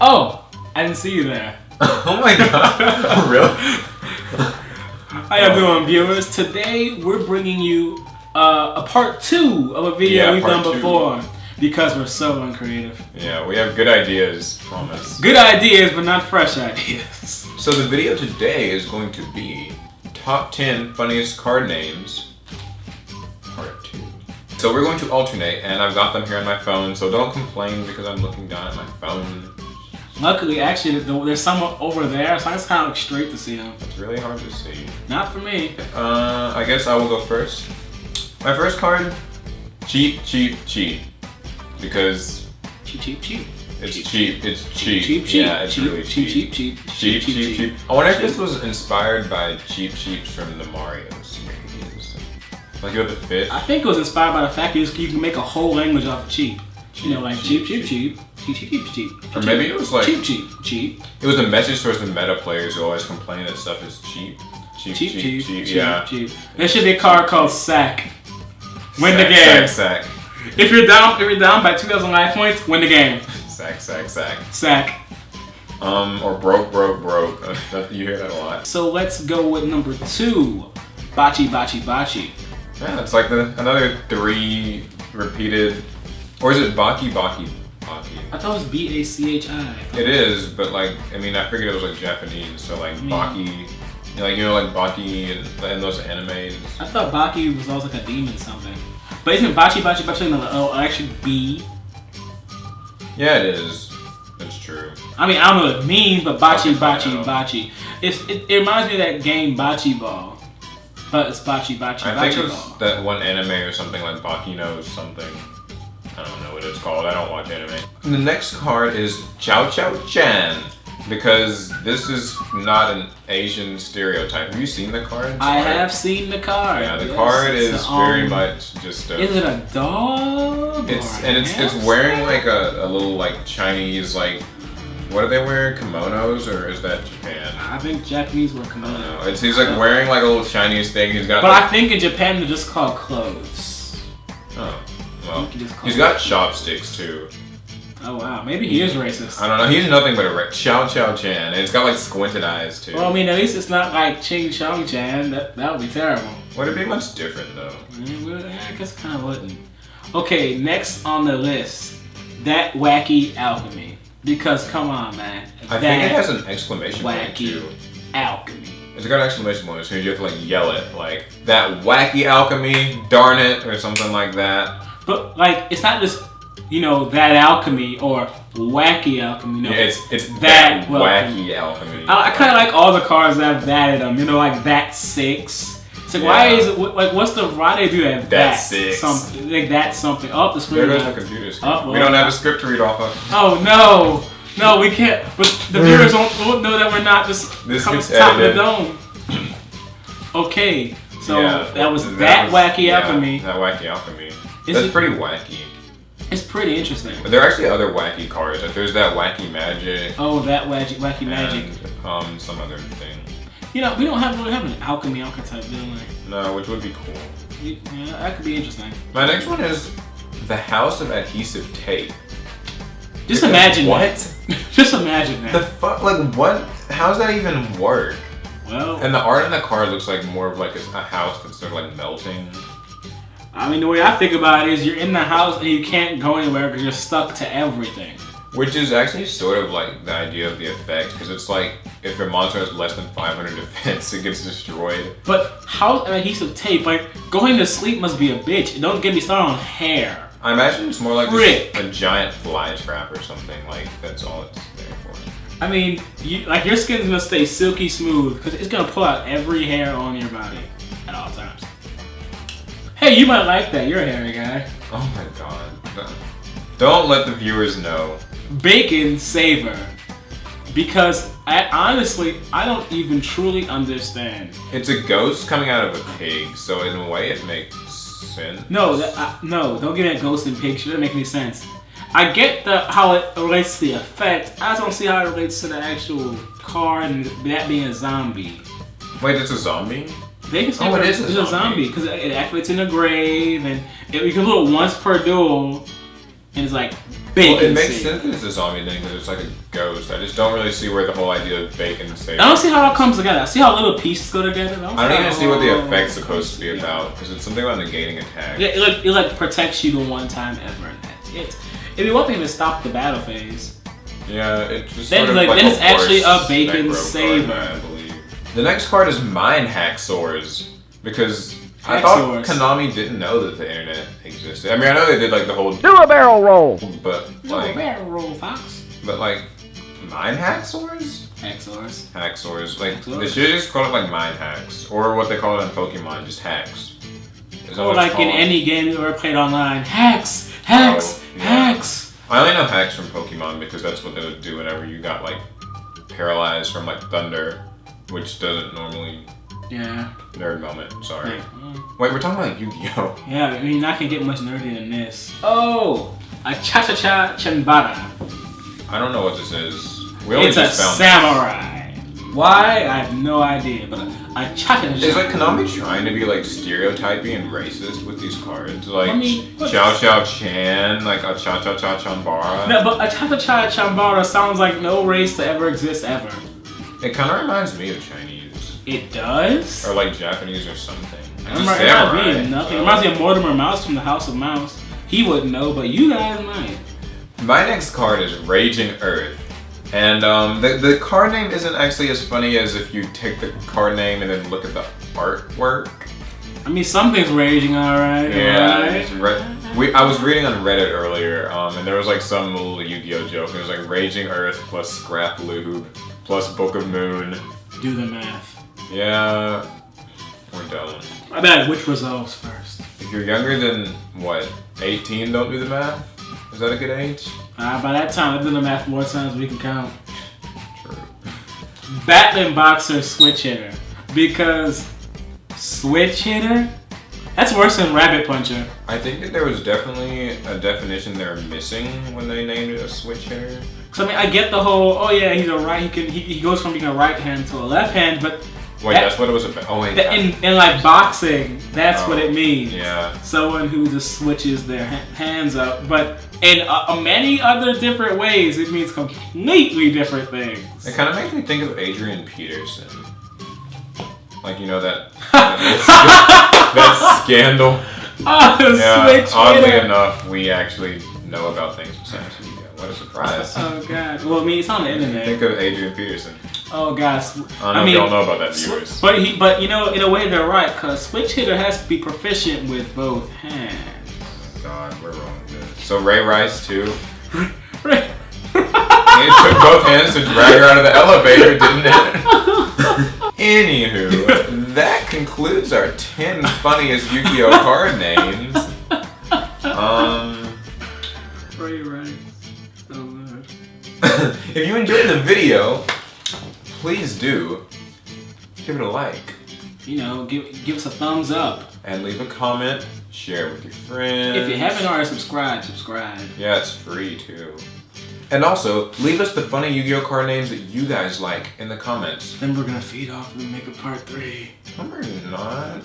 Oh, I didn't see you there. Oh my god. Really? How y'all doing, viewers? Today we're bringing you a part 2 of a video we've done before because we're so uncreative. Yeah, we have good ideas, promise. Good ideas, but not fresh ideas. So the video today is going to be top 10 funniest card names, part 2. So we're going to alternate, and I've got them here on my phone, so don't complain because I'm looking down at my phone. Luckily, actually, there's someone over there, so I just kind of look straight to see them. It's really hard to see. Not for me. I guess I will go first. My first card, cheap, cheap, cheap. Because... Cheap. It's cheap. It's cheap. Cheap. Yeah, it's really cheap. Cheap. I wonder if this was inspired by Cheap Cheeps from the Mario series. Like you're the fifth. I think it was inspired by the fact that you can make a whole language off of cheap. You know, like cheap. Or maybe it was like cheap. It was a message towards the meta players who always complain that stuff is cheap. Cheap. Yeah. There should be a card called Sack. Win the game. Sack. If you're down by 2,000 life points, win the game. Sack. Or broke. You hear that a lot. So let's go with number 2, Bachi. Yeah, it's like another 3 repeated. Or is it Baki? I thought it was B-A-C-H-I. It is, but like, I mean, I figured it was like Japanese, so like Baki, like, you know, like Baki and those animes. I thought Baki was always like a demon something. But isn't Bachi another O actually B? Yeah, it is. That's true. I mean, I don't know what it means, but Bachi. It reminds me of that game Bocce Ball. But it's Bachi I think it was that one anime or something like Baki knows something. I don't know what it's called. I don't watch anime. The next card is Chow Chan, because this is not an Asian stereotype. Have you seen the card? I have seen the card. Yeah, the card is very much just. Is it a dog? It's wearing like a little like Chinese like. What do they wear? Kimonos, or is that Japan? I think Japanese wear kimonos. He's like wearing like a little Chinese thing. He's got. But I think in Japan they're just called clothes. Oh. Well, he's got chopsticks too. Oh wow, maybe he is racist. I don't know, he's nothing but a Chow Chan, and it's got like squinted eyes too. Well, I mean, at least it's not like Ching Chong Chan, that would be terrible. Would it be much different though? I guess it kind of wouldn't. Okay, next on the list, That Wacky Alchemy. Because come on, man. I think it has an exclamation point too. Wacky Alchemy. It's got an exclamation point, so you have to like yell it, like, that wacky alchemy, darn it, or something like that. But like, it's not just, you know, that alchemy or wacky alchemy. No, yeah, it's that wacky alchemy. I kind of like all the cards that have that in them. You know, like that 6. It's like, why is it like? Why they do that? That 6. Something like that something. Oh, the screen. There goes the computer screen. We don't have a script to read off of. Oh no, we can't. But the viewers won't know that we're not just top of the dome. Okay, so that was that wacky alchemy. That wacky alchemy. That's pretty wacky. It's pretty interesting. But there are actually other wacky cards. Like there's that wacky magic. Oh, that wacky magic. And some other thing. You know, we don't really have an alchemy archetype, do we? No, which would be cool. Yeah, that could be interesting. My next one is the House of Adhesive Tape. Just imagine what? Just imagine that. The fuck? Like what? How does that even work? Well, and the art on the card looks like more of like a house that's sort of like melting. I mean, the way I think about it is you're in the house and you can't go anywhere because you're stuck to everything. Which is actually sort of like the idea of the effect, because it's like if your monster has less than 500 defense, it gets destroyed. But House of Adhesive Tape, like going to sleep must be a bitch. Don't get me started on hair. I imagine it's more like just a giant fly trap or something. Like that's all it's there for. I mean, your skin's gonna stay silky smooth because it's gonna pull out every hair on your body at all times. Hey, you might like that. You're a hairy guy. Oh my god. Don't let the viewers know. Bacon saver. Because honestly, I don't even truly understand. It's a ghost coming out of a pig, so in a way it makes sense. No, don't give me that ghost and pig shit. That doesn't make any sense. I get how it relates to the effect. I just don't see how it relates to the actual card and that being a zombie. Wait, it's a zombie? It is a zombie because it activates in the grave and you can do it once per duel, and it's like bacon. Well, it makes sense that it's a zombie thing because it's like a ghost. I just don't really see where the whole idea of bacon saves. I don't see how it comes together. I see how little pieces go together. I don't even see what the effect's supposed to be about because it's something about negating attack. Yeah, it like protects you the one time ever, and that's it. It'd be one thing to stop the battle phase. Yeah, it just then sort of then it's actually a bacon saver. I believe. The next card is Mine HAXORZ because I thought Konami didn't know that the internet existed. I mean, I know they did like the whole do a barrel roll, but like do a barrel roll, Fox. But like Mine HAXORZ? HAXORZ. Like they should just call it like Mine Hacks or what they call it in Pokemon, just hacks. Or like in any game you ever played online, hacks. Hacks. I only know hacks from Pokemon because that's what they would do whenever you got like paralyzed from like thunder, which doesn't normally. Yeah. Nerd moment. Sorry. Wait, we're talking about Yu-Gi-Oh. Yeah, I mean, I can get much nerdier than this. Oh, ACHACHA KANBARA. I don't know what this is. We only it's just a found samurai. Why? I have no idea. But ACHACHA. Is like Konami trying to be like stereotypy and racist with these cards? Like Chow Chan, like ACHACHA KANBARA. No, but ACHACHA KANBARA sounds like no race to ever exist ever. It kind of reminds me of Chinese. It does? Or like Japanese or something. It reminds me of Mortimer Mouse from the House of Mouse. He wouldn't know, but you guys might. My next card is Raging Earth. And the card name isn't actually as funny as if you take the card name and then look at the artwork. I mean, something's raging, alright. Yeah, I was reading on Reddit earlier, and there was like some little Yu-Gi-Oh joke. It was like Raging Earth plus Scrap Lube plus Book of Moon. Do the math. Yeah, we're done. I bet which resolves first. If you're younger than, what, 18, don't do the math? Is that a good age? By that time, I've done the math more times than we can count. True. Battling Boxer Switch Hitter. Because Switch Hitter? That's worse than Rabbit Puncher. I think that there was definitely a definition they were missing when they named it a Switch Hitter. So I mean, I get the whole, oh yeah, he's a right, he goes from being a right hand to a left hand, but wait, that's what it was about. Oh wait. In like boxing, that's what it means. Yeah. Someone who just switches their hands up, but in many other different ways, it means completely different things. It kind of makes me think of Adrian Peterson. Like, you know that that scandal. Oh, yeah. Switch Oddly hitter. enough, we actually know about things besides you. What a surprise. Oh god. Well, I mean, it's on the internet. Think of Adrian Peterson. Oh gosh. I don't know if y'all know about that, viewers. But you know, in a way they're right, cause Switch Hitter has to be proficient with both hands. Oh god, we're wrong with this. So Ray Rice too. Ray. It took both hands to drag her out of the elevator, didn't it? Anywho, that concludes our 10 funniest Yu-Gi-Oh card names. Ray Rice. If you enjoyed the video, please do give it a like. You know, give us a thumbs up. And leave a comment, share it with your friends. If you haven't already subscribed. Yeah, it's free too. And also, leave us the funny Yu-Gi-Oh card names that you guys like in the comments. Then we're gonna feed off and make a part 3. No, we're not.